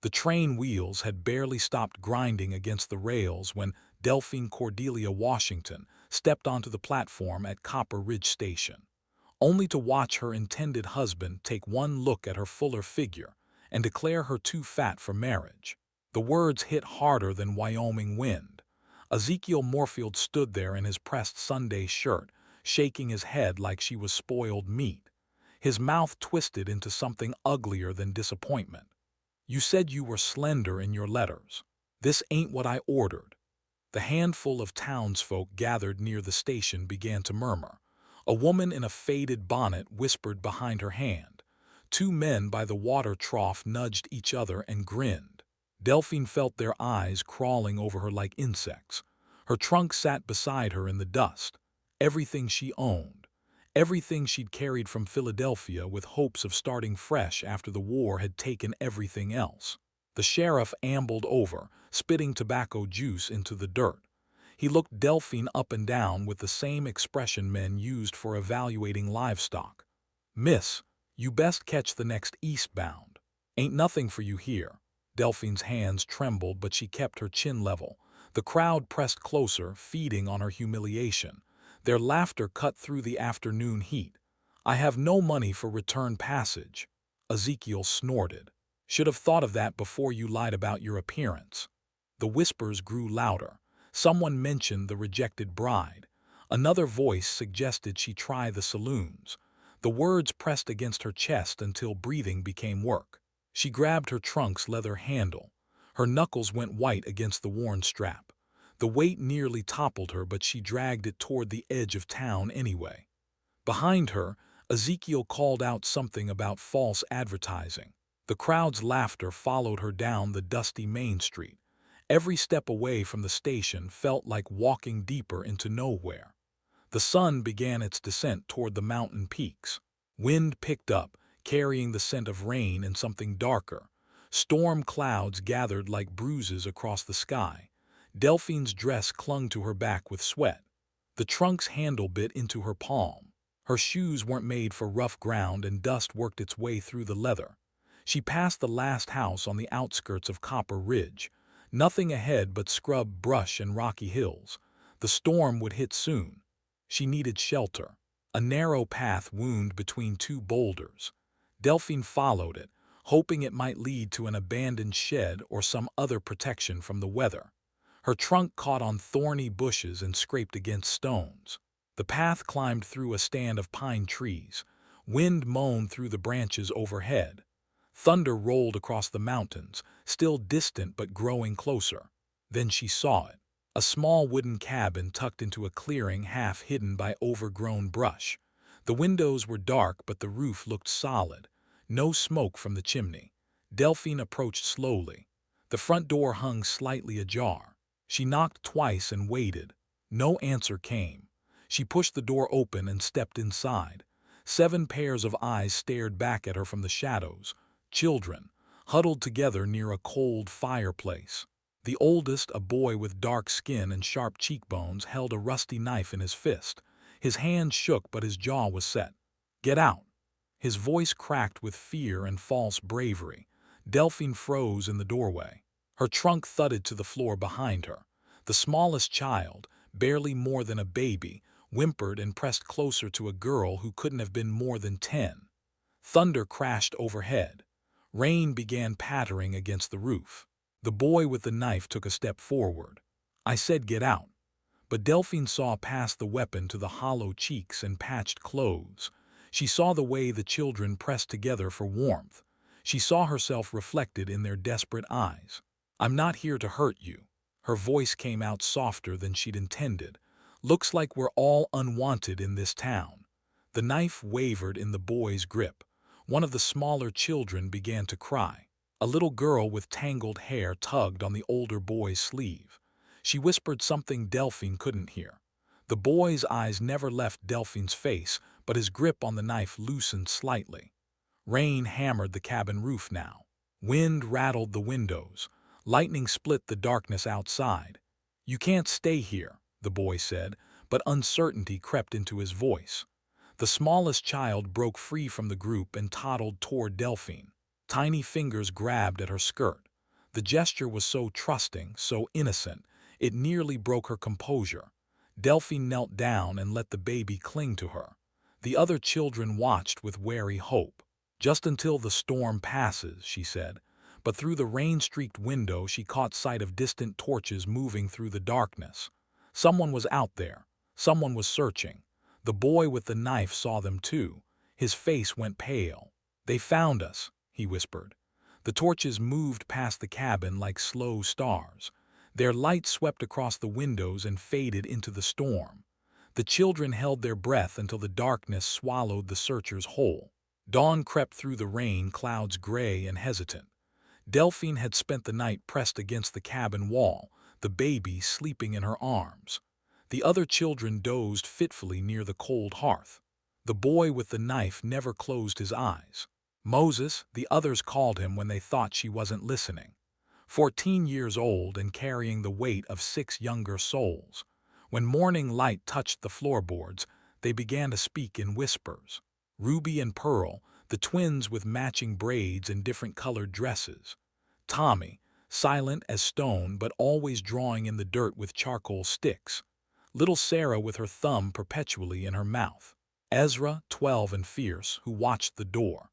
The train wheels had barely stopped grinding against the rails when Delphine Cordelia Washington stepped onto the platform at Copper Ridge Station, only to watch her intended husband take one look at her fuller figure and declare her too fat for marriage. The words hit harder than Wyoming wind. Ezekiel Moorfield stood there in his pressed Sunday shirt, shaking his head like she was spoiled meat. His mouth twisted into something uglier than disappointment. "You said you were slender in your letters. This ain't what I ordered." The handful of townsfolk gathered near the station began to murmur. A woman in a faded bonnet whispered behind her hand. Two men by the water trough nudged each other and grinned. Delphine felt their eyes crawling over her like insects. Her trunk sat beside her in the dust. Everything she owned. Everything she'd carried from Philadelphia with hopes of starting fresh after the war had taken everything else. The sheriff ambled over, spitting tobacco juice into the dirt. He looked Delphine up and down with the same expression men used for evaluating livestock. "Miss, you best catch the next eastbound. Ain't nothing for you here." Delphine's hands trembled, but she kept her chin level. The crowd pressed closer, feeding on her humiliation. Their laughter cut through the afternoon heat. "I have no money for return passage." Ezekiel snorted. "Should have thought of that before you lied about your appearance." The whispers grew louder. Someone mentioned the rejected bride. Another voice suggested she try the saloons. The words pressed against her chest until breathing became work. She grabbed her trunk's leather handle. Her knuckles went white against the worn strap. The weight nearly toppled her, but she dragged it toward the edge of town anyway. Behind her, Ezekiel called out something about false advertising. The crowd's laughter followed her down the dusty Main Street. Every step away from the station felt like walking deeper into nowhere. The sun began its descent toward the mountain peaks. Wind picked up, carrying the scent of rain and something darker. Storm clouds gathered like bruises across the sky. Delphine's dress clung to her back with sweat. The trunk's handle bit into her palm. Her shoes weren't made for rough ground, and dust worked its way through the leather. She passed the last house on the outskirts of Copper Ridge. Nothing ahead but scrub brush and rocky hills. The storm would hit soon. She needed shelter. A narrow path wound between two boulders. Delphine followed it, hoping it might lead to an abandoned shed or some other protection from the weather. Her trunk caught on thorny bushes and scraped against stones. The path climbed through a stand of pine trees. Wind moaned through the branches overhead. Thunder rolled across the mountains, still distant but growing closer. Then she saw it. A small wooden cabin tucked into a clearing half hidden by overgrown brush. The windows were dark, but the roof looked solid. No smoke from the chimney. Delphine approached slowly. The front door hung slightly ajar. She knocked twice and waited. No answer came. She pushed the door open and stepped inside. 7 pairs of eyes stared back at her from the shadows. Children, huddled together near a cold fireplace. The oldest, a boy with dark skin and sharp cheekbones, held a rusty knife in his fist. His hand shook, but his jaw was set. "Get out." His voice cracked with fear and false bravery. Delphine froze in the doorway. Her trunk thudded to the floor behind her. The smallest child, barely more than a baby, whimpered and pressed closer to a girl who couldn't have been more than 10. Thunder crashed overhead. Rain began pattering against the roof. The boy with the knife took a step forward. "I said get out." But Delphine saw past the weapon to the hollow cheeks and patched clothes. She saw the way the children pressed together for warmth. She saw herself reflected in their desperate eyes. "I'm not here to hurt you." Her voice came out softer than she'd intended. "Looks like we're all unwanted in this town." The knife wavered in the boy's grip. One of the smaller children began to cry. A little girl with tangled hair tugged on the older boy's sleeve. She whispered something Delphine couldn't hear. The boy's eyes never left Delphine's face, but his grip on the knife loosened slightly. Rain hammered the cabin roof now. Wind rattled the windows. Lightning split the darkness outside. "You can't stay here," the boy said, but uncertainty crept into his voice. The smallest child broke free from the group and toddled toward Delphine. Tiny fingers grabbed at her skirt. The gesture was so trusting, so innocent, it nearly broke her composure. Delphine knelt down and let the baby cling to her. The other children watched with wary hope. "Just until the storm passes," she said. But through the rain-streaked window she caught sight of distant torches moving through the darkness. Someone was out there. Someone was searching. The boy with the knife saw them too. His face went pale. "They found us," he whispered. The torches moved past the cabin like slow stars. Their light swept across the windows and faded into the storm. The children held their breath until the darkness swallowed the searchers whole. Dawn crept through the rain, clouds gray and hesitant. Delphine had spent the night pressed against the cabin wall, the baby sleeping in her arms. The other children dozed fitfully near the cold hearth. The boy with the knife never closed his eyes. "Moses," the others called him when they thought she wasn't listening. 14 years old and carrying the weight of 6 younger souls. When morning light touched the floorboards, they began to speak in whispers. Ruby and Pearl, the twins with matching braids and different colored dresses. Tommy, silent as stone but always drawing in the dirt with charcoal sticks. Little Sarah with her thumb perpetually in her mouth. Ezra, 12 and fierce, who watched the door.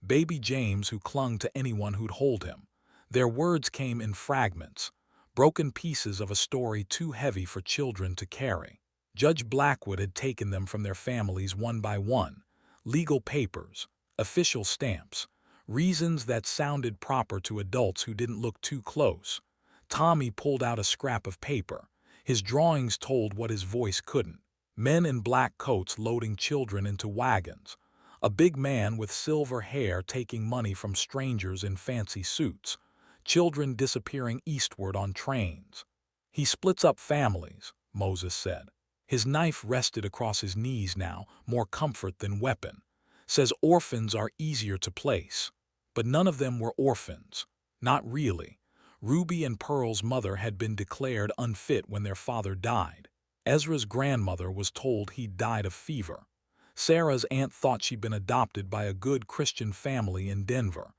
Baby James, who clung to anyone who'd hold him. Their words came in fragments, broken pieces of a story too heavy for children to carry. Judge Blackwood had taken them from their families one by one. Legal papers, official stamps, reasons that sounded proper to adults who didn't look too close. Tommy pulled out a scrap of paper. His drawings told what his voice couldn't. Men in black coats loading children into wagons. A big man with silver hair taking money from strangers in fancy suits. Children disappearing eastward on trains. "He splits up families," Moses said. His knife rested across his knees now, more comfort than weapon. "Says orphans are easier to place." But none of them were orphans. Not really. Ruby and Pearl's mother had been declared unfit when their father died. Ezra's grandmother was told he'd died of fever. Sarah's aunt thought she'd been adopted by a good Christian family in Denver.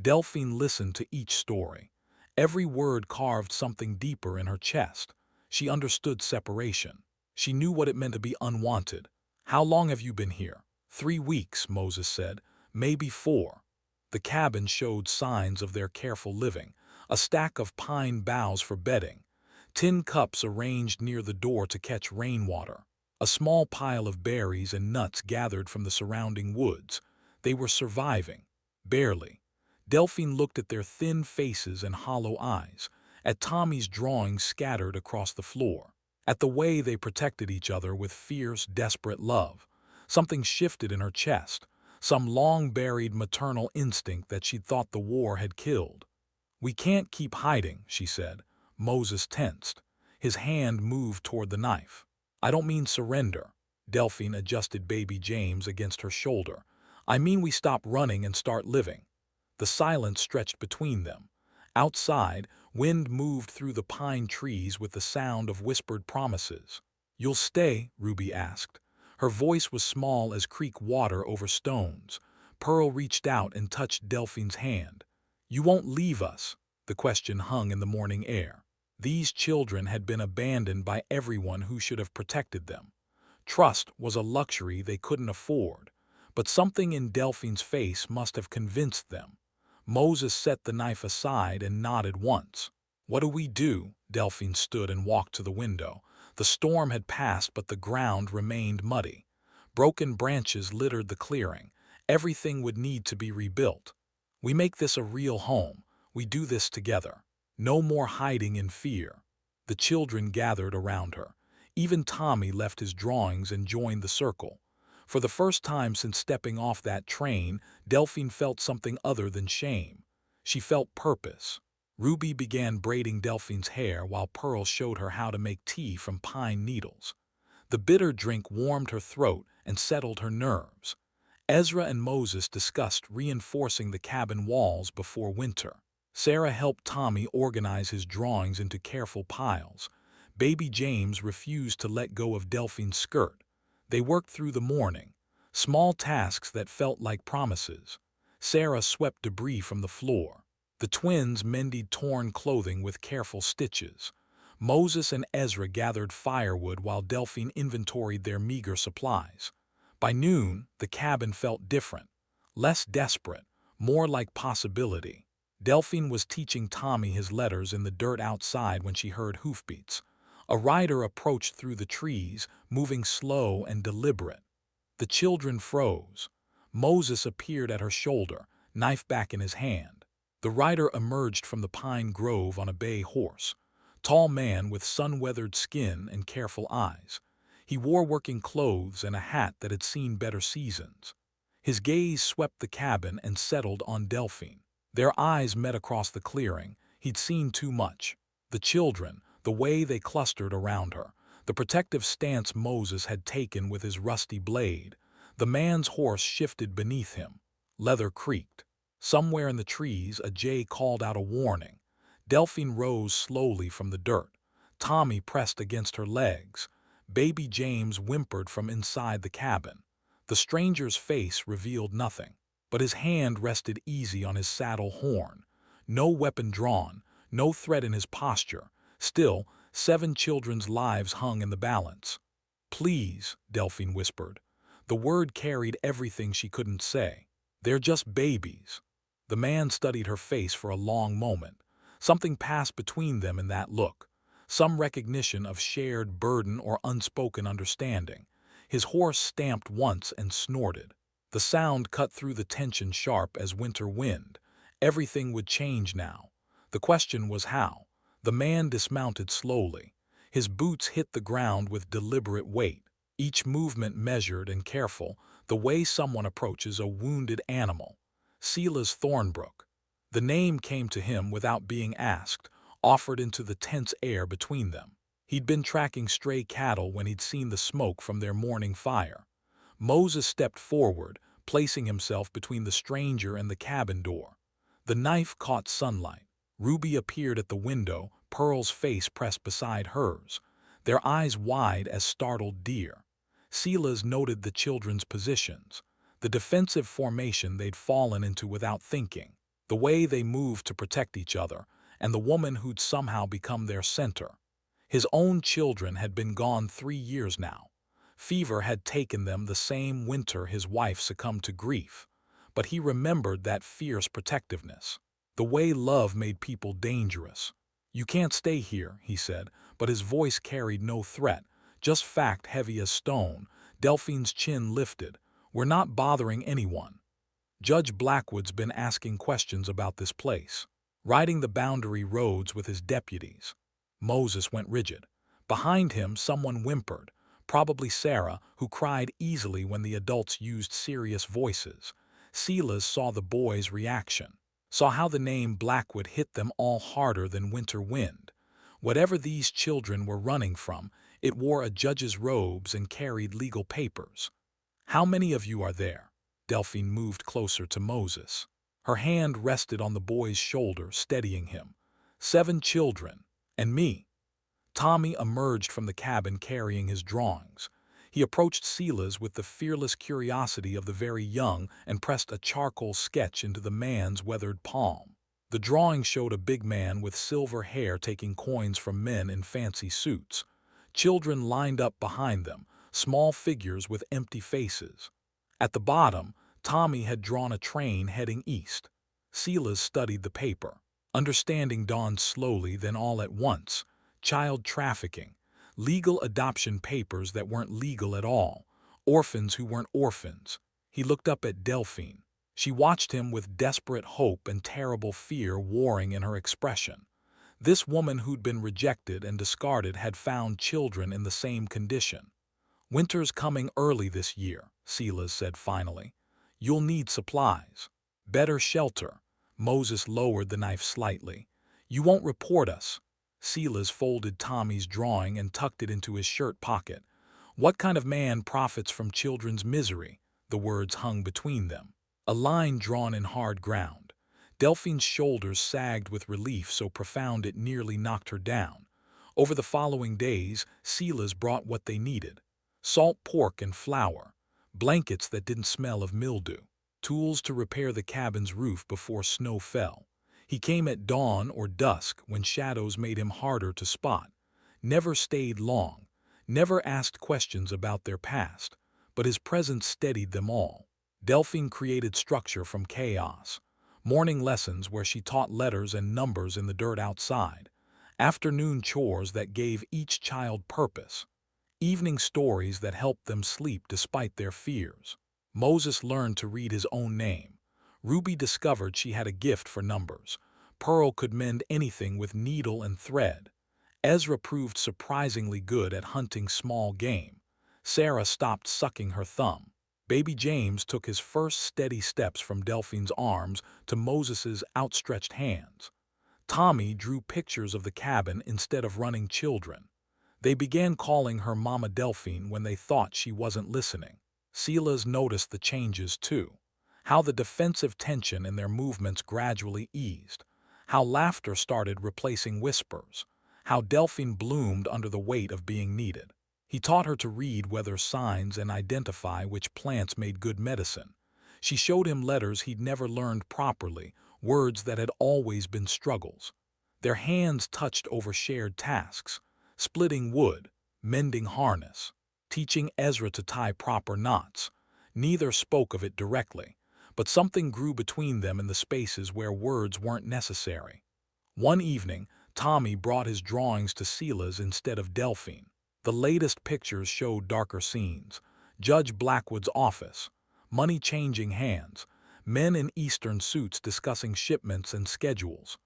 Delphine listened to each story. Every word carved something deeper in her chest. She understood separation. She knew what it meant to be unwanted. "How long have you been here?" 3 weeks, Moses said. "Maybe 4. The cabin showed signs of their careful living. A stack of pine boughs for bedding. Tin cups arranged near the door to catch rainwater. A small pile of berries and nuts gathered from the surrounding woods. They were surviving. Barely. Delphine looked at their thin faces and hollow eyes, at Tommy's drawings scattered across the floor, at the way they protected each other with fierce, desperate love. Something shifted in her chest, some long-buried maternal instinct that she'd thought the war had killed. "We can't keep hiding," she said. Moses tensed. His hand moved toward the knife. "I don't mean surrender." Delphine adjusted baby James against her shoulder. "I mean we stop running and start living." The silence stretched between them. Outside, wind moved through the pine trees with the sound of whispered promises. "You'll stay?" Ruby asked. Her voice was small as creek water over stones. Pearl reached out and touched Delphine's hand. "You won't leave us?" The question hung in the morning air. These children had been abandoned by everyone who should have protected them. Trust was a luxury they couldn't afford, but something in Delphine's face must have convinced them. Moses set the knife aside and nodded once. "What do we do?" Delphine stood and walked to the window. The storm had passed, but the ground remained muddy. Broken branches littered the clearing. Everything would need to be rebuilt. "We make this a real home. We do this together. No more hiding in fear." The children gathered around her. Even Tommy left his drawings and joined the circle. For the first time since stepping off that train, Delphine felt something other than shame. She felt purpose. Ruby began braiding Delphine's hair while Pearl showed her how to make tea from pine needles. The bitter drink warmed her throat and settled her nerves. Ezra and Moses discussed reinforcing the cabin walls before winter. Sarah helped Tommy organize his drawings into careful piles. Baby James refused to let go of Delphine's skirt. They worked through the morning, small tasks that felt like promises. Sarah swept debris from the floor. The twins mended torn clothing with careful stitches. Moses and Ezra gathered firewood while Delphine inventoried their meager supplies. By noon, the cabin felt different, less desperate, more like possibility. Delphine was teaching Tommy his letters in the dirt outside when she heard hoofbeats. A rider approached through the trees, moving slow and deliberate. The children froze. Moses appeared at her shoulder, knife back in his hand. The rider emerged from the pine grove on a bay horse. Tall man with sun-weathered skin and careful eyes. He wore working clothes and a hat that had seen better seasons. His gaze swept the cabin and settled on Delphine. Their eyes met across the clearing. He'd seen too much. The children, the way they clustered around her, the protective stance Moses had taken with his rusty blade. The man's horse shifted beneath him. Leather creaked. Somewhere in the trees, a jay called out a warning. Delphine rose slowly from the dirt. Tommy pressed against her legs. Baby James whimpered from inside the cabin. The stranger's face revealed nothing, but his hand rested easy on his saddle horn. No weapon drawn, no threat in his posture. Still, 7 children's lives hung in the balance. "Please," Delphine whispered. The word carried everything she couldn't say. "They're just babies." The man studied her face for a long moment. Something passed between them in that look. Some recognition of shared burden or unspoken understanding. His horse stamped once and snorted. The sound cut through the tension sharp as winter wind. Everything would change now. The question was how. The man dismounted slowly. His boots hit the ground with deliberate weight, each movement measured and careful, the way someone approaches a wounded animal. Silas Thornbrook. The name came to him without being asked, offered into the tense air between them. He'd been tracking stray cattle when he'd seen the smoke from their morning fire. Moses stepped forward, placing himself between the stranger and the cabin door. The knife caught sunlight. Ruby appeared at the window, Pearl's face pressed beside hers, their eyes wide as startled deer. Silas noted the children's positions, the defensive formation they'd fallen into without thinking, the way they moved to protect each other, and the woman who'd somehow become their center. His own children had been gone 3 years now. Fever had taken them the same winter his wife succumbed to grief, but he remembered that fierce protectiveness, the way love made people dangerous. "You can't stay here," he said, but his voice carried no threat, just fact heavy as stone. Delphine's chin lifted. "We're not bothering anyone. Judge Blackwood's been asking questions about this place, riding the boundary roads with his deputies." Moses went rigid. Behind him, someone whimpered, probably Sarah, who cried easily when the adults used serious voices. Silas saw the boys' reaction, saw how the name Blackwood hit them all harder than winter wind. Whatever these children were running from, it wore a judge's robes and carried legal papers. "How many of you are there?" Delphine moved closer to Moses. Her hand rested on the boy's shoulder, steadying him. 7 children. And me." Tommy emerged from the cabin carrying his drawings. He approached Silas with the fearless curiosity of the very young and pressed a charcoal sketch into the man's weathered palm. The drawing showed a big man with silver hair taking coins from men in fancy suits. Children lined up behind them, small figures with empty faces. At the bottom, Tommy had drawn a train heading east. Silas studied the paper. Understanding dawned slowly, then all at once. Child trafficking, legal adoption papers that weren't legal at all, orphans who weren't orphans. He looked up at Delphine. She watched him with desperate hope and terrible fear warring in her expression. This woman who'd been rejected and discarded had found children in the same condition. "Winter's coming early this year," Silas said finally. "You'll need supplies. Better shelter." Moses lowered the knife slightly. "You won't report us." Silas folded Tommy's drawing and tucked it into his shirt pocket. "What kind of man profits from children's misery?" The words hung between them, a line drawn in hard ground. Delphine's shoulders sagged with relief so profound it nearly knocked her down. Over the following days, Silas brought what they needed: salt pork and flour, blankets that didn't smell of mildew, tools to repair the cabin's roof before snow fell. He came at dawn or dusk when shadows made him harder to spot, never stayed long, never asked questions about their past, but his presence steadied them all. Delphine created structure from chaos. Morning lessons where she taught letters and numbers in the dirt outside. Afternoon chores that gave each child purpose. Evening stories that helped them sleep despite their fears. Moses learned to read his own name. Ruby discovered she had a gift for numbers. Pearl could mend anything with needle and thread. Ezra proved surprisingly good at hunting small game. Sarah stopped sucking her thumb. Baby James took his first steady steps from Delphine's arms to Moses's outstretched hands. Tommy drew pictures of the cabin instead of running children. They began calling her Mama Delphine when they thought she wasn't listening. Silas noticed the changes too. How the defensive tension in their movements gradually eased. How laughter started replacing whispers. How Delphine bloomed under the weight of being needed. He taught her to read weather signs and identify which plants made good medicine. She showed him letters he'd never learned properly, words that had always been struggles. Their hands touched over shared tasks, splitting wood, mending harness, teaching Ezra to tie proper knots. Neither spoke of it directly, but something grew between them in the spaces where words weren't necessary. One evening, Tommy brought his drawings to Silas instead of Delphine. The latest pictures showed darker scenes. Judge Blackwood's office, money changing hands, men in Eastern suits discussing shipments and schedules.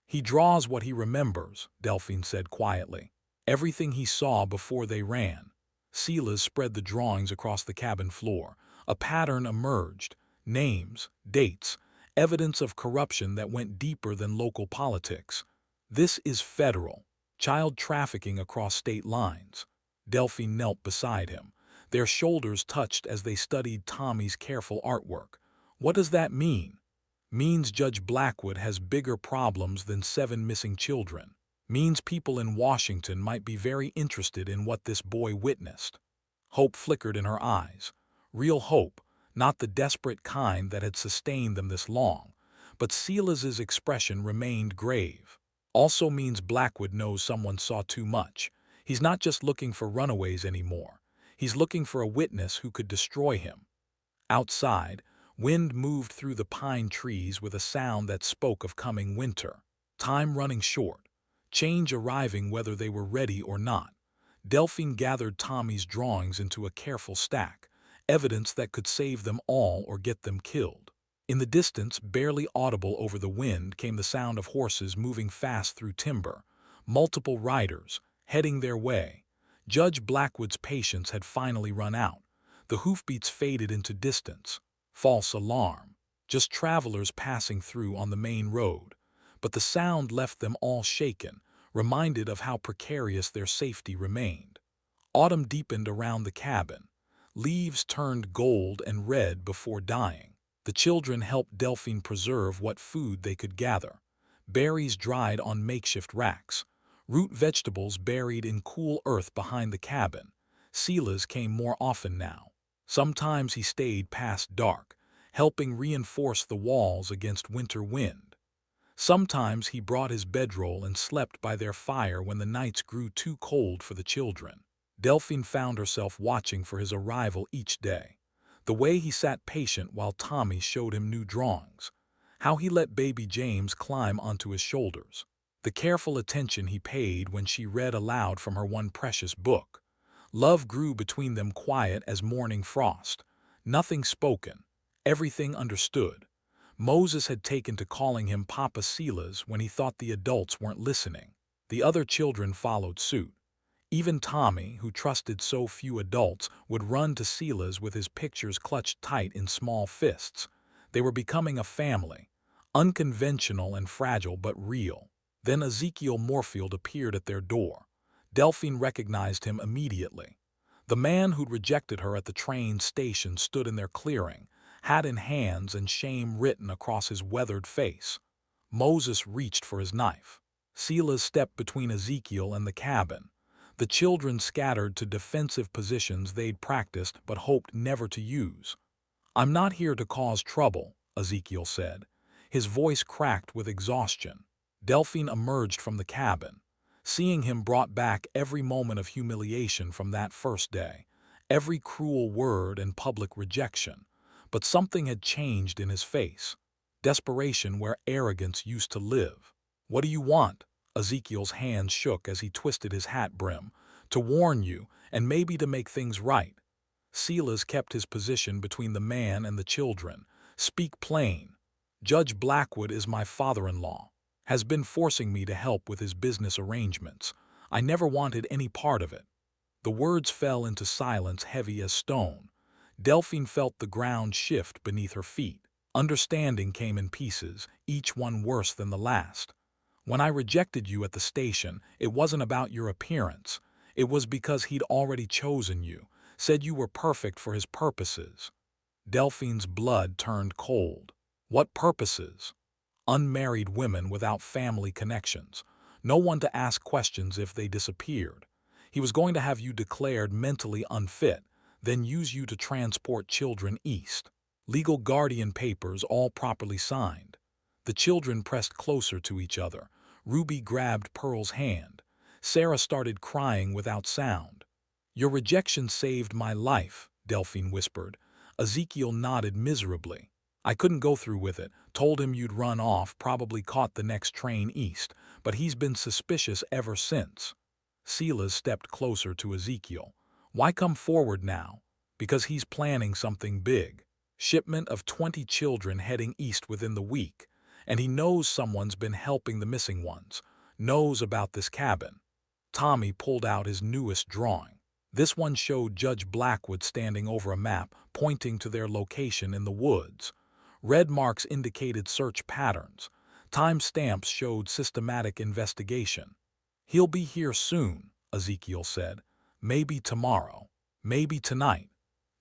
He draws what he remembers, Delphine said quietly. Everything he saw before they ran. Silas spread the drawings across the cabin floor. A pattern emerged. Names, dates, evidence of corruption that went deeper than local politics. This is federal. Child trafficking across state lines. Delphine knelt beside him. Their shoulders touched as they studied Tommy's careful artwork. What does that mean? Means Judge Blackwood has bigger problems than 7 missing children. Means people in Washington might be very interested in what this boy witnessed. Hope flickered in her eyes. Real hope, not the desperate kind that had sustained them this long. But Silas's expression remained grave. Also means Blackwood knows someone saw too much. He's not just looking for runaways anymore. He's looking for a witness who could destroy him. Outside, wind moved through the pine trees with a sound that spoke of coming winter. Time running short. Change arriving whether they were ready or not. Delphine gathered Tommy's drawings into a careful stack, evidence that could save them all or get them killed. In the distance, barely audible over the wind, came the sound of horses moving fast through timber, multiple riders, heading their way. Judge Blackwood's patience had finally run out. The hoofbeats faded into distance. False alarm. Just travelers passing through on the main road. But the sound left them all shaken, reminded of how precarious their safety remained. Autumn deepened around the cabin. Leaves turned gold and red before dying. The children helped Delphine preserve what food they could gather. Berries dried on makeshift racks. Root vegetables buried in cool earth behind the cabin. Silas came more often now. Sometimes he stayed past dark, helping reinforce the walls against winter wind. Sometimes he brought his bedroll and slept by their fire when the nights grew too cold for the children. Delphine found herself watching for his arrival each day. The way he sat patient while Tommy showed him new drawings. How he let baby James climb onto his shoulders. The careful attention he paid when she read aloud from her one precious book. Love grew between them quiet as morning frost. Nothing spoken. Everything understood. Moses had taken to calling him Papa Silas when he thought the adults weren't listening. The other children followed suit. Even Tommy, who trusted so few adults, would run to Silas with his pictures clutched tight in small fists. They were becoming a family, unconventional and fragile but real. Then Ezekiel Moorfield appeared at their door. Delphine recognized him immediately. The man who'd rejected her at the train station stood in their clearing, hat in hands and shame written across his weathered face. Moses reached for his knife. Silas stepped between Ezekiel and the cabin. The children scattered to defensive positions they'd practiced but hoped never to use. "I'm not here to cause trouble," Ezekiel said. His voice cracked with exhaustion. Delphine emerged from the cabin. Seeing him brought back every moment of humiliation from that first day, every cruel word and public rejection. But something had changed in his face. Desperation where arrogance used to live. "What do you want?" Ezekiel's hands shook as he twisted his hat brim. "To warn you, and maybe to make things right." Silas kept his position between the man and the children. "Speak plain. Judge Blackwood is my father-in-law. Has been forcing me to help with his business arrangements. I never wanted any part of it." The words fell into silence heavy as stone. Delphine felt the ground shift beneath her feet. Understanding came in pieces, each one worse than the last. "When I rejected you at the station, it wasn't about your appearance. It was because he'd already chosen you, said you were perfect for his purposes." Delphine's blood turned cold. What purposes? Unmarried women without family connections. No one to ask questions if they disappeared. He was going to have you declared mentally unfit, then use you to transport children east. Legal guardian papers all properly signed. The children pressed closer to each other. Ruby grabbed Pearl's hand. Sarah started crying without sound. "Your rejection saved my life," Delphine whispered. Ezekiel nodded miserably. "I couldn't go through with it, told him you'd run off, probably caught the next train east, but he's been suspicious ever since." Silas stepped closer to Ezekiel. "Why come forward now?" "Because he's planning something big. Shipment of 20 children heading east within the week. And he knows someone's been helping the missing ones. Knows about this cabin." Tommy pulled out his newest drawing. This one showed Judge Blackwood standing over a map, pointing to their location in the woods. Red marks indicated search patterns. Time stamps showed systematic investigation. "He'll be here soon," Ezekiel said. "Maybe tomorrow. Maybe tonight."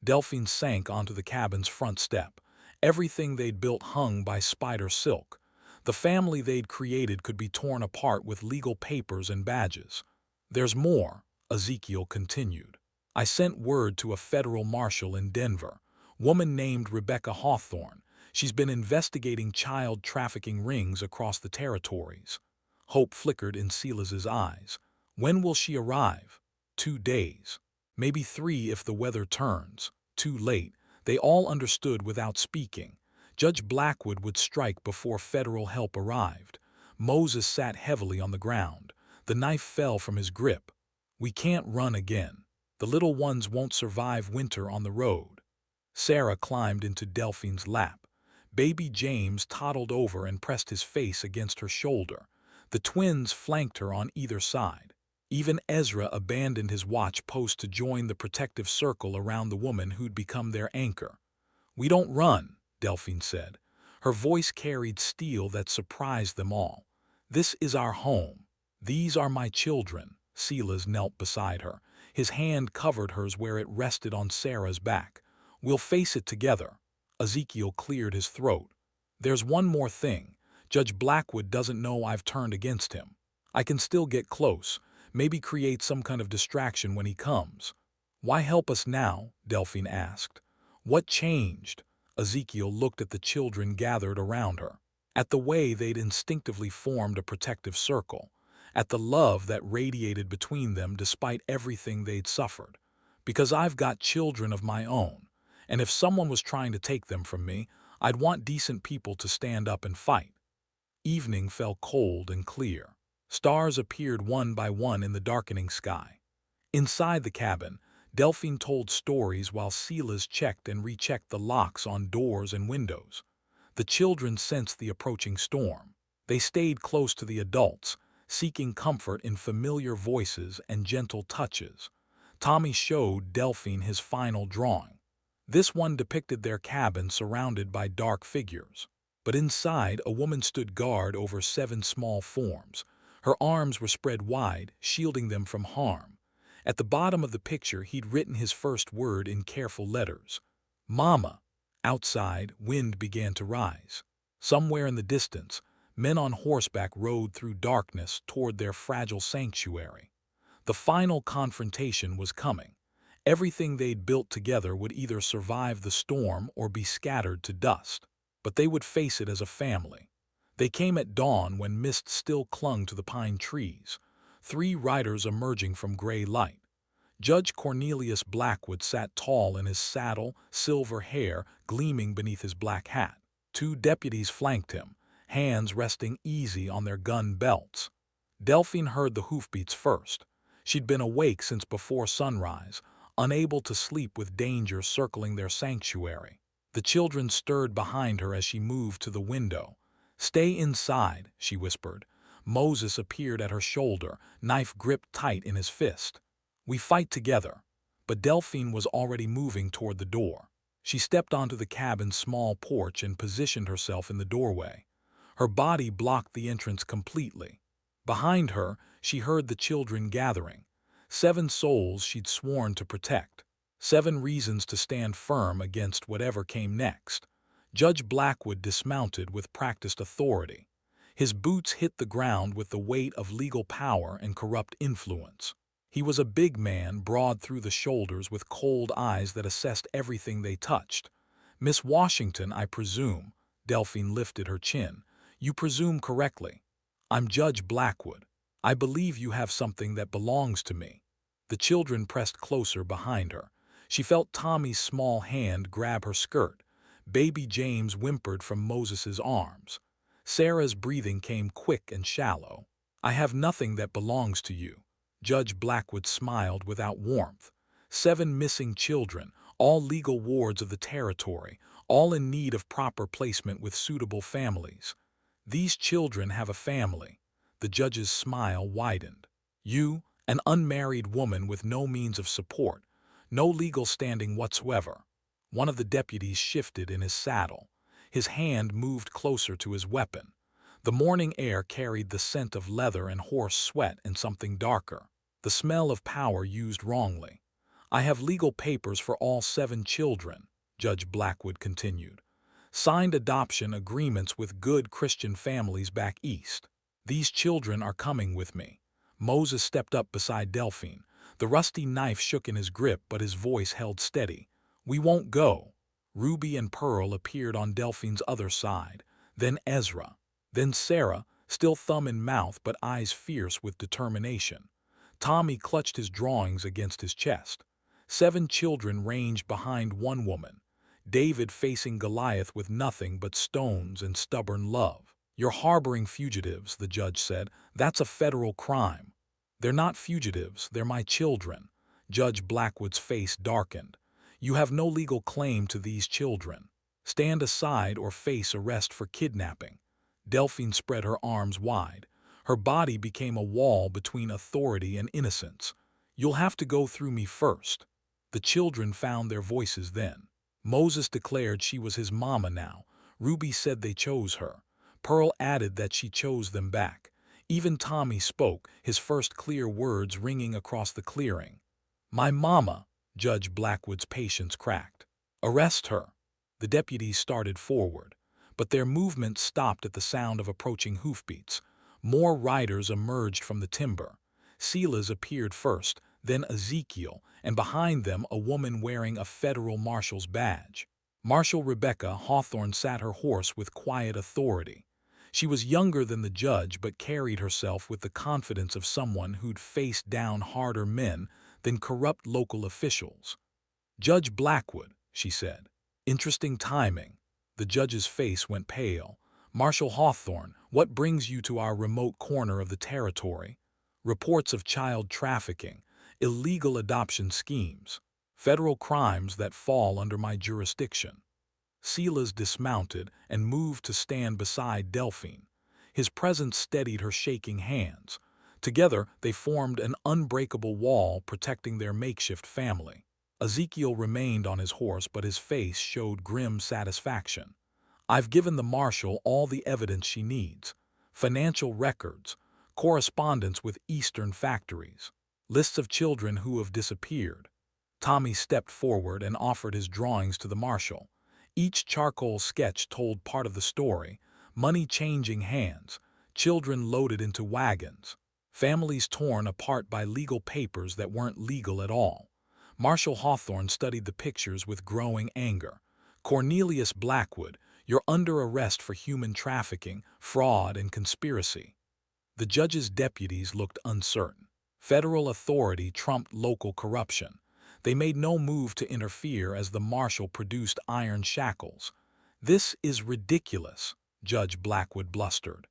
Delphine sank onto the cabin's front step. Everything they'd built hung by spider silk. The family they'd created could be torn apart with legal papers and badges. "There's more," Ezekiel continued. "I sent word to a federal marshal in Denver. Woman named Rebecca Hawthorne. She's been investigating child trafficking rings across the territories." Hope flickered in Silas's eyes. "When will she arrive?" 2 days. Maybe 3 if the weather turns. Too late. They all understood without speaking. Judge Blackwood would strike before federal help arrived. Moses sat heavily on the ground. The knife fell from his grip. "We can't run again. The little ones won't survive winter on the road." Sarah climbed into Delphine's lap. Baby James toddled over and pressed his face against her shoulder. The twins flanked her on either side. Even Ezra abandoned his watch post to join the protective circle around the woman who'd become their anchor. "We don't run," Delphine said. Her voice carried steel that surprised them all. "This is our home. These are my children." Silas knelt beside her. His hand covered hers where it rested on Sarah's back. "We'll face it together." Ezekiel cleared his throat. "There's one more thing. Judge Blackwood doesn't know I've turned against him. I can still get close, maybe create some kind of distraction when he comes." "Why help us now?" Delphine asked. "What changed?" Ezekiel looked at the children gathered around her. At the way they'd instinctively formed a protective circle. At the love that radiated between them despite everything they'd suffered. "Because I've got children of my own. And if someone was trying to take them from me, I'd want decent people to stand up and fight." Evening fell cold and clear. Stars appeared one by one in the darkening sky. Inside the cabin, Delphine told stories while Silas checked and rechecked the locks on doors and windows. The children sensed the approaching storm. They stayed close to the adults, seeking comfort in familiar voices and gentle touches. Tommy showed Delphine his final drawing. This one depicted their cabin surrounded by dark figures. But inside, a woman stood guard over 7 small forms. Her arms were spread wide, shielding them from harm. At the bottom of the picture, he'd written his first word in careful letters. "Mama." Outside, wind began to rise. Somewhere in the distance, men on horseback rode through darkness toward their fragile sanctuary. The final confrontation was coming. Everything they'd built together would either survive the storm or be scattered to dust. but they would face it as a family. They came at dawn when mist still clung to the pine trees, 3 riders emerging from gray light. Judge Cornelius Blackwood sat tall in his saddle, silver hair gleaming beneath his black hat. 2 deputies flanked him, hands resting easy on their gun belts. Delphine heard the hoofbeats first. She'd been awake since before sunrise, unable to sleep with danger circling their sanctuary. The children stirred behind her as she moved to the window. "Stay inside," she whispered. Moses appeared at her shoulder, knife gripped tight in his fist. "We fight together." But Delphine was already moving toward the door. She stepped onto the cabin's small porch and positioned herself in the doorway. Her body blocked the entrance completely. Behind her, she heard the children gathering. 7 souls she'd sworn to protect. 7 reasons to stand firm against whatever came next. Judge Blackwood dismounted with practiced authority. His boots hit the ground with the weight of legal power and corrupt influence. He was a big man, broad through the shoulders, with cold eyes that assessed everything they touched. "Miss Washington, I presume." Delphine lifted her chin. "You presume correctly. I'm Judge Blackwood. I believe you have something that belongs to me." The children pressed closer behind her. She felt Tommy's small hand grab her skirt. Baby James whimpered from Moses's arms. Sarah's breathing came quick and shallow. "I have nothing that belongs to you." Judge Blackwood smiled without warmth. 7 missing children, all legal wards of the territory, all in need of proper placement with suitable families. "These children have a family." The judge's smile widened. "You, an unmarried woman with no means of support, no legal standing whatsoever." One of the deputies shifted in his saddle. His hand moved closer to his weapon. The morning air carried the scent of leather and horse sweat and something darker. The smell of power used wrongly. "I have legal papers for all 7 children," Judge Blackwood continued. "Signed adoption agreements with good Christian families back east. These children are coming with me." Moses stepped up beside Delphine. The rusty knife shook in his grip, but his voice held steady. "We won't go." Ruby and Pearl appeared on Delphine's other side, then Ezra, then Sarah, still thumb in mouth but eyes fierce with determination. Tommy clutched his drawings against his chest. 7 children ranged behind one woman, David facing Goliath with nothing but stones and stubborn love. "You're harboring fugitives," the judge said. "That's a federal crime." "They're not fugitives, they're my children." Judge Blackwood's face darkened. "You have no legal claim to these children. Stand aside or face arrest for kidnapping." Delphine spread her arms wide. Her body became a wall between authority and innocence. "You'll have to go through me first." The children found their voices then. Moses declared she was his mama now. Ruby said they chose her. Pearl added that she chose them back. Even Tommy spoke, his first clear words ringing across the clearing. "My mama." Judge Blackwood's patience cracked. "Arrest her." The deputies started forward, but their movement stopped at the sound of approaching hoofbeats. More riders emerged from the timber. Silas appeared first, then Ezekiel, and behind them a woman wearing a federal marshal's badge. Marshal Rebecca Hawthorne sat her horse with quiet authority. She was younger than the judge but carried herself with the confidence of someone who'd faced down harder men than corrupt local officials. "Judge Blackwood," she said. "Interesting timing." The judge's face went pale. "Marshal Hawthorne, what brings you to our remote corner of the territory?" "Reports of child trafficking, illegal adoption schemes, federal crimes that fall under my jurisdiction." Silas dismounted and moved to stand beside Delphine. His presence steadied her shaking hands. Together, they formed an unbreakable wall protecting their makeshift family. Ezekiel remained on his horse, but his face showed grim satisfaction. "I've given the marshal all the evidence she needs. Financial records, correspondence with Eastern factories, lists of children who have disappeared." Tommy stepped forward and offered his drawings to the marshal. Each charcoal sketch told part of the story: money changing hands, children loaded into wagons, families torn apart by legal papers that weren't legal at all. Marshal Hawthorne studied the pictures with growing anger. "Cornelius Blackwood, You're under arrest for human trafficking, fraud, and conspiracy." The judge's deputies looked uncertain. Federal authority trumped local corruption. They made no move to interfere as the marshal produced iron shackles. "This is ridiculous," Judge Blackwood blustered.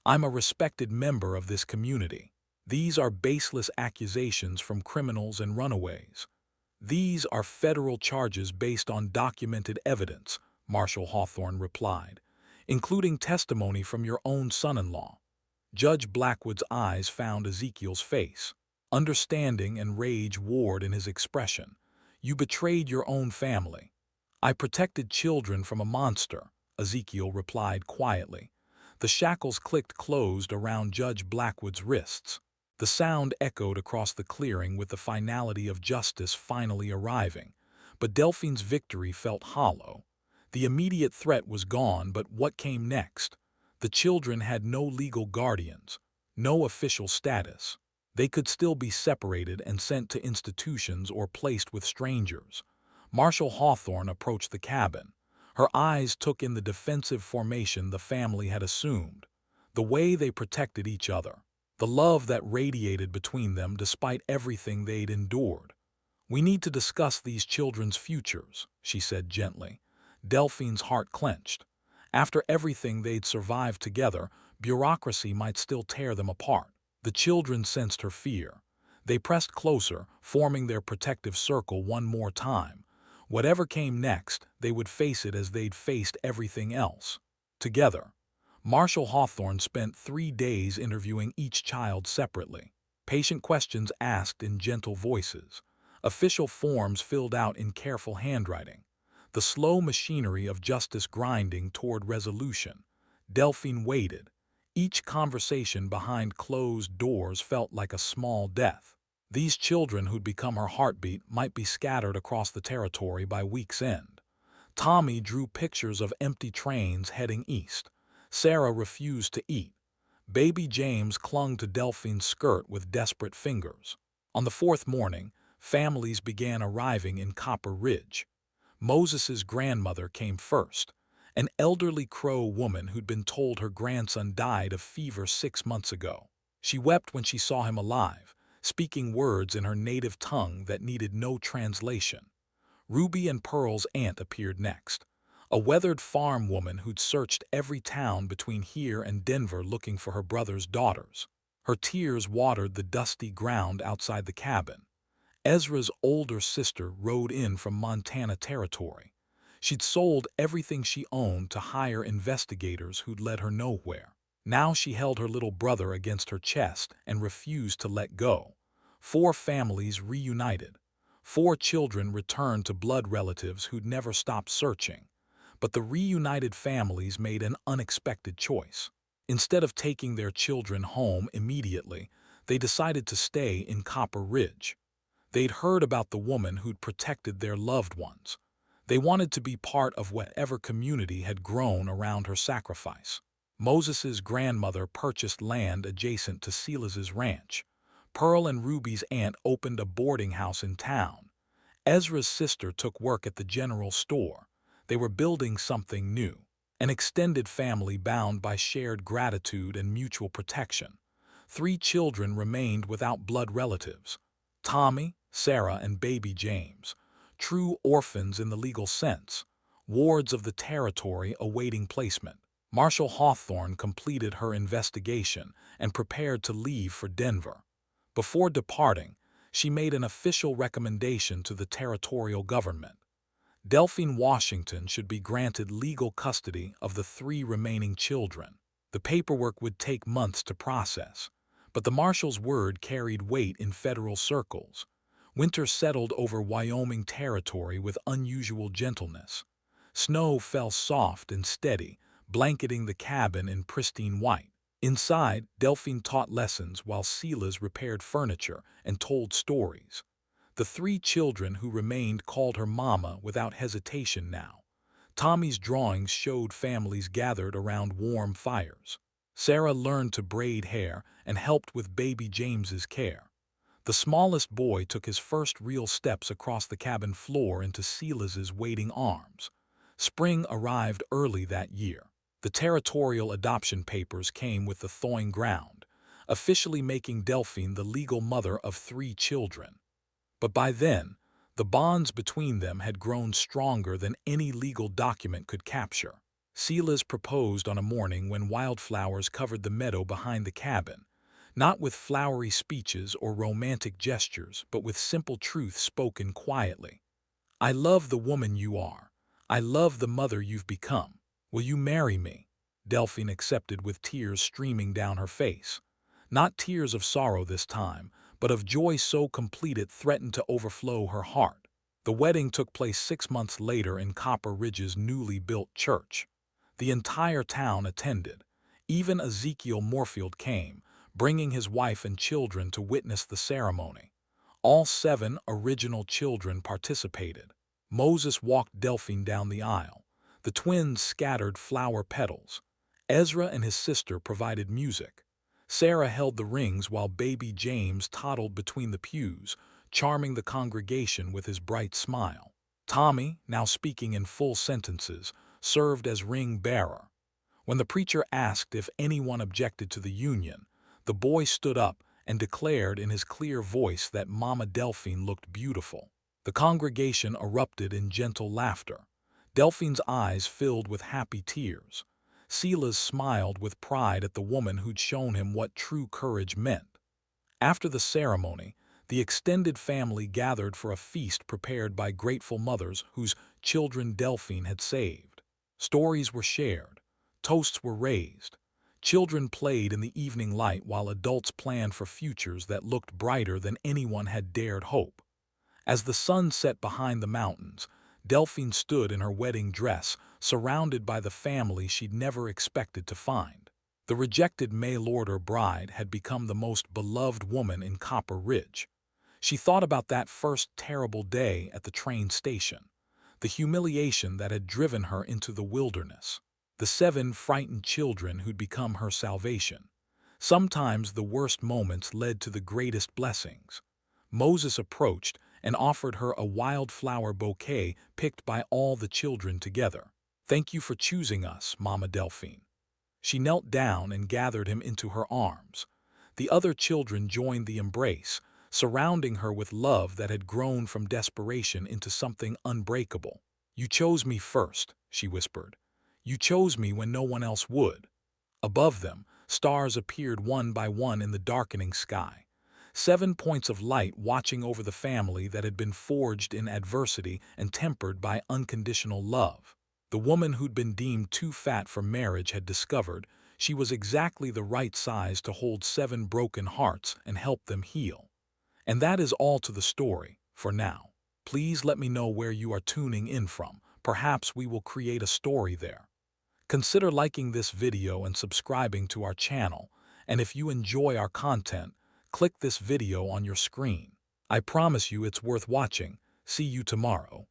"I'm a respected member of this community. These are baseless accusations from criminals and runaways." "These are federal charges based on documented evidence," Marshal Hawthorne replied, "including testimony from your own son-in-law." Judge Blackwood's eyes found Ezekiel's face. Understanding and rage warred in his expression. "You betrayed your own family." "I protected children from a monster," Ezekiel replied quietly. The shackles clicked closed around Judge Blackwood's wrists. The sound echoed across the clearing with the finality of justice finally arriving. But Delphine's victory felt hollow. The immediate threat was gone, but what came next? The children had no legal guardians, no official status. They could still be separated and sent to institutions or placed with strangers. Marshal Hawthorne approached the cabin. Her eyes took in the defensive formation the family had assumed, the way they protected each other, the love that radiated between them despite everything they'd endured. "We need to discuss these children's futures," she said gently. Delphine's heart clenched. After everything they'd survived together, bureaucracy might still tear them apart. The children sensed her fear. They pressed closer, forming their protective circle one more time. Whatever came next, they would face it as they'd faced everything else. Together. Marshal Hawthorne spent 3 days interviewing each child separately. Patient questions asked in gentle voices. Official forms filled out in careful handwriting. The slow machinery of justice grinding toward resolution. Delphine waited. Each conversation behind closed doors felt like a small death. These children who'd become her heartbeat might be scattered across the territory by week's end. Tommy drew pictures of empty trains heading east. Sarah refused to eat. Baby James clung to Delphine's skirt with desperate fingers. On the 4th morning, families began arriving in Copper Ridge. Moses's grandmother came first, an elderly Crow woman who'd been told her grandson died of fever 6 months ago. She wept when she saw him alive, speaking words in her native tongue that needed no translation. Ruby and Pearl's aunt appeared next, a weathered farm woman who'd searched every town between here and Denver looking for her brother's daughters. Her tears watered the dusty ground outside the cabin. Ezra's older sister rode in from Montana Territory. She'd sold everything she owned to hire investigators who'd led her nowhere. Now she held her little brother against her chest and refused to let go. 4 families reunited. 4 children returned to blood relatives who'd never stopped searching. But the reunited families made an unexpected choice. Instead of taking their children home immediately, they decided to stay in Copper Ridge. They'd heard about the woman who'd protected their loved ones. They wanted to be part of whatever community had grown around her sacrifice. Moses's grandmother purchased land adjacent to Silas's ranch. Pearl and Ruby's aunt opened a boarding house in town. Ezra's sister took work at the general store. They were building something new, an extended family bound by shared gratitude and mutual protection. 3 children remained without blood relatives: Tommy, Sarah, and baby James, true orphans in the legal sense, wards of the territory awaiting placement. Marshal Hawthorne completed her investigation and prepared to leave for Denver. Before departing, she made an official recommendation to the territorial government. Delphine Washington should be granted legal custody of the 3 remaining children. The paperwork would take months to process, but the marshal's word carried weight in federal circles. Winter settled over Wyoming territory with unusual gentleness. Snow fell soft and steady, blanketing the cabin in pristine white. Inside, Delphine taught lessons while Silas repaired furniture and told stories. The 3 children who remained called her Mama without hesitation now. Tommy's drawings showed families gathered around warm fires. Sarah learned to braid hair and helped with baby James's care. The smallest boy took his first real steps across the cabin floor into Silas's waiting arms. Spring arrived early that year. The territorial adoption papers came with the thawing ground, officially making Delphine the legal mother of 3 children. But by then, the bonds between them had grown stronger than any legal document could capture. Silas proposed on a morning when wildflowers covered the meadow behind the cabin, not with flowery speeches or romantic gestures, but with simple truth spoken quietly. I love the woman you are. I love the mother you've become. Will you marry me? Delphine accepted with tears streaming down her face. Not tears of sorrow this time, but of joy so complete it threatened to overflow her heart. The wedding took place 6 months later in Copper Ridge's newly built church. The entire town attended. Even Ezekiel Moorfield came, bringing his wife and children to witness the ceremony. All 7 original children participated. Moses walked Delphine down the aisle. The twins scattered flower petals. Ezra and his sister provided music. Sarah held the rings while baby James toddled between the pews, charming the congregation with his bright smile. Tommy, now speaking in full sentences, served as ring bearer. When the preacher asked if anyone objected to the union, the boy stood up and declared in his clear voice that Mama Delphine looked beautiful. The congregation erupted in gentle laughter. Delphine's eyes filled with happy tears. Silas smiled with pride at the woman who'd shown him what true courage meant. After the ceremony, the extended family gathered for a feast prepared by grateful mothers whose children Delphine had saved. Stories were shared. Toasts were raised. Children played in the evening light while adults planned for futures that looked brighter than anyone had dared hope. As the sun set behind the mountains, Delphine stood in her wedding dress, surrounded by the family she'd never expected to find. The rejected mail-order bride had become the most beloved woman in Copper Ridge. She thought about that first terrible day at the train station, the humiliation that had driven her into the wilderness, the 7 frightened children who'd become her salvation. Sometimes the worst moments led to the greatest blessings. Moses approached and offered her a wildflower bouquet picked by all the children together. Thank you for choosing us, Mama Delphine. She knelt down and gathered him into her arms. The other children joined the embrace, surrounding her with love that had grown from desperation into something unbreakable. You chose me first, she whispered. You chose me when no one else would. Above them, stars appeared one by one in the darkening sky. 7 points of light watching over the family that had been forged in adversity and tempered by unconditional love. The woman who'd been deemed too fat for marriage had discovered she was exactly the right size to hold 7 broken hearts and help them heal. And that is all to the story, for now. Please let me know where you are tuning in from. Perhaps we will create a story there. Consider liking this video and subscribing to our channel. And if you enjoy our content, click this video on your screen. I promise you it's worth watching. See you tomorrow.